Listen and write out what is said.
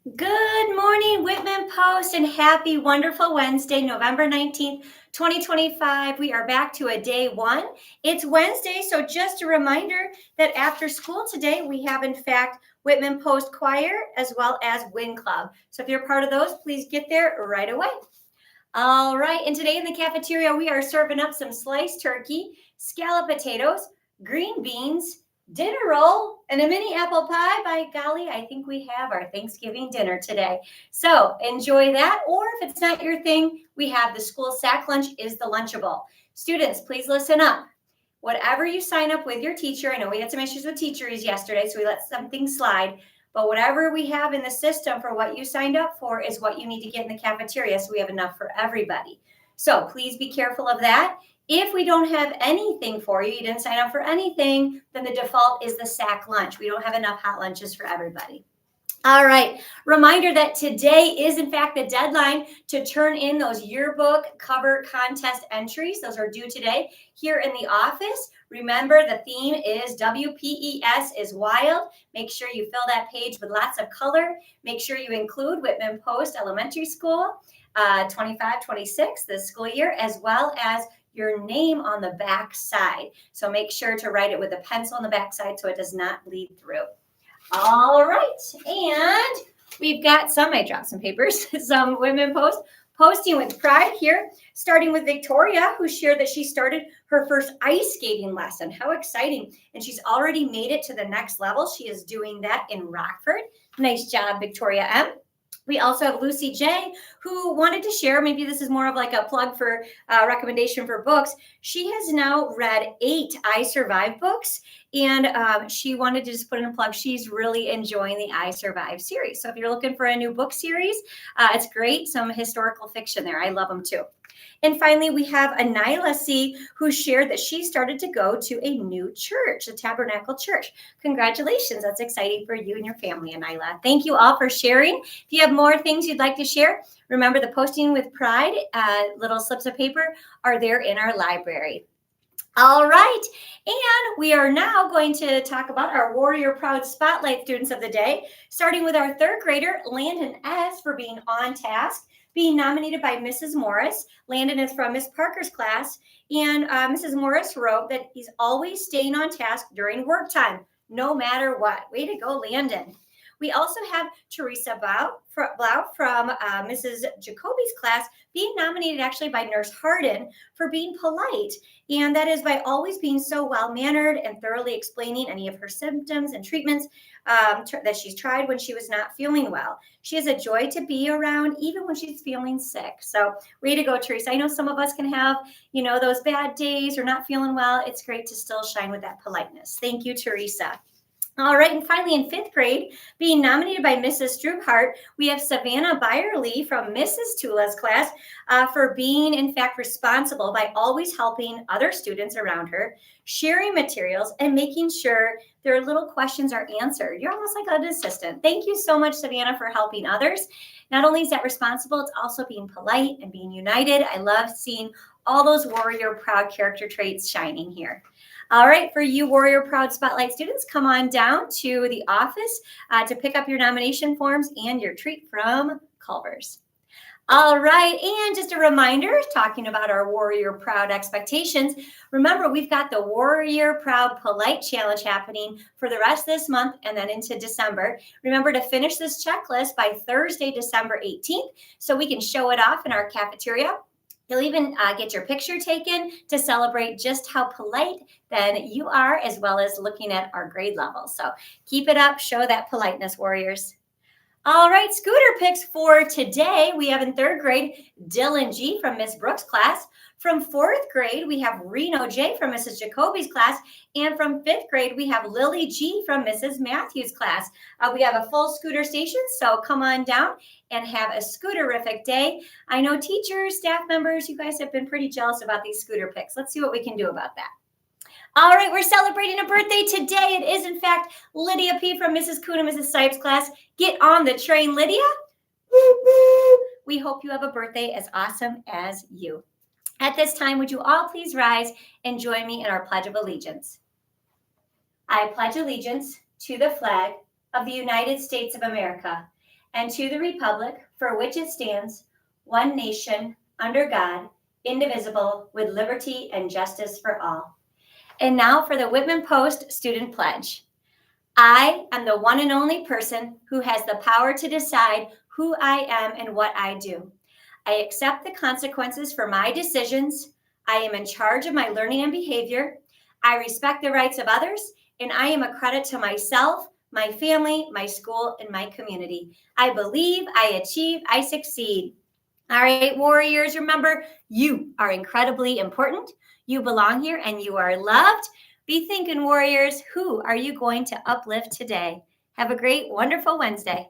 Good morning, Whitman Post, and happy wonderful Wednesday, November 19th, 2025. We are back to a day one. It's Wednesday, so just a reminder that after school today, we have, in fact, Whitman Post Choir as well as Wind Club. So if you're part of those, please get there right away. All right, and today in the cafeteria, we are serving up some sliced turkey, scalloped potatoes, green beans, dinner roll, and a mini apple pie. By golly, I think we have our Thanksgiving dinner today. So enjoy that, or if it's not your thing, we have the school sack lunch is the Lunchable. Students, please listen up. Whatever you sign up with your teacher, I know we had some issues with teachers yesterday, so we let something slide. But whatever we have in the system for what you signed up for is what you need to get in the cafeteria, so we have enough for everybody. So please be careful of that. If we don't have anything for you, you didn't sign up for anything, then the default is the sack lunch. We don't have enough hot lunches for everybody. All right. Reminder that today is, in fact, the deadline to turn in those yearbook cover contest entries. Those are due today here in the office. Remember, the theme is WPES is wild. Make sure you fill that page with lots of color. Make sure you include Whitman Post Elementary School 25-26 this school year, as well as your name on the back side. So make sure to write it with a pencil on the back side so it does not bleed through. All right, and we've got I dropped some papers, some Women Post posting with pride here, starting with Victoria, who shared that she started her first ice skating lesson. How exciting. And she's already made it to the next level. She is doing that in Rockford. Nice job, Victoria M. We also have Lucy J, who wanted to share, maybe this is more of like a plug for recommendation for books. She has now read 8 I Survive books, and she wanted to just put in a plug. She's really enjoying the I Survive series. So if you're looking for a new book series, it's great. Some historical fiction there. I love them too. And finally, we have Anila C, who shared that she started to go to a new church, a Tabernacle Church. Congratulations. That's exciting for you and your family, Anila. Thank you all for sharing. If you have more things you'd like to share, remember the Posting with Pride little slips of paper are there in our library. All right, and we are now going to talk about our Warrior Proud Spotlight students of the day, starting with our 3rd grader, Landon S, for being on task, being nominated by Mrs. Morris. Landon is from Miss Parker's class, and Mrs. Morris wrote that he's always staying on task during work time, no matter what. Way to go, Landon. We also have Teresa Blau from Mrs. Jacoby's class being nominated actually by Nurse Harden for being polite. And that is by always being so well-mannered and thoroughly explaining any of her symptoms and treatments that she's tried when she was not feeling well. She is a joy to be around even when she's feeling sick. So way to go, Teresa. I know some of us can have, those bad days or not feeling well. It's great to still shine with that politeness. Thank you, Teresa. All right, and finally in 5th grade, being nominated by Mrs. Strubhart, we have Savannah Byerly from Mrs. Tula's class for being, in fact, responsible by always helping other students around her, sharing materials, and making sure their little questions are answered. You're almost like an assistant. Thank you so much, Savannah, for helping others. Not only is that responsible, it's also being polite and being united. I love seeing all those warrior proud character traits shining here. All right, for you Warrior Proud Spotlight students, come on down to the office to pick up your nomination forms and your treat from Culver's. All right, and just a reminder, talking about our Warrior Proud expectations, remember we've got the Warrior Proud Polite Challenge happening for the rest of this month and then into December. Remember to finish this checklist by Thursday, December 18th, so we can show it off in our cafeteria. You'll even get your picture taken to celebrate just how polite then you are, as well as looking at our grade level. So keep it up, show that politeness, warriors. All right, scooter picks for today. We have in 3rd grade, Dylan G from Miss Brooks' class. From 4th grade, we have Reno J from Mrs. Jacoby's class. And from 5th grade, we have Lily G from Mrs. Matthews' class. We have a full scooter station, so come on down and have a scooterific day. I know teachers, staff members, you guys have been pretty jealous about these scooter picks. Let's see what we can do about that. All right, we're celebrating a birthday today. It is, in fact, Lydia P. from Mrs. Kuhn and Mrs. Sipes' class. Get on the train, Lydia. We hope you have a birthday as awesome as you. At this time, would you all please rise and join me in our Pledge of Allegiance? I pledge allegiance to the flag of the United States of America and to the republic for which it stands, one nation, under God, indivisible, with liberty and justice for all. And now for the Whitman Post Student Pledge. I am the one and only person who has the power to decide who I am and what I do. I accept the consequences for my decisions. I am in charge of my learning and behavior. I respect the rights of others, and I am a credit to myself, my family, my school, and my community. I believe, I achieve, I succeed. All right, warriors, remember, you are incredibly important. You belong here and you are loved. Be thinking, warriors, who are you going to uplift today? Have a great, wonderful Wednesday.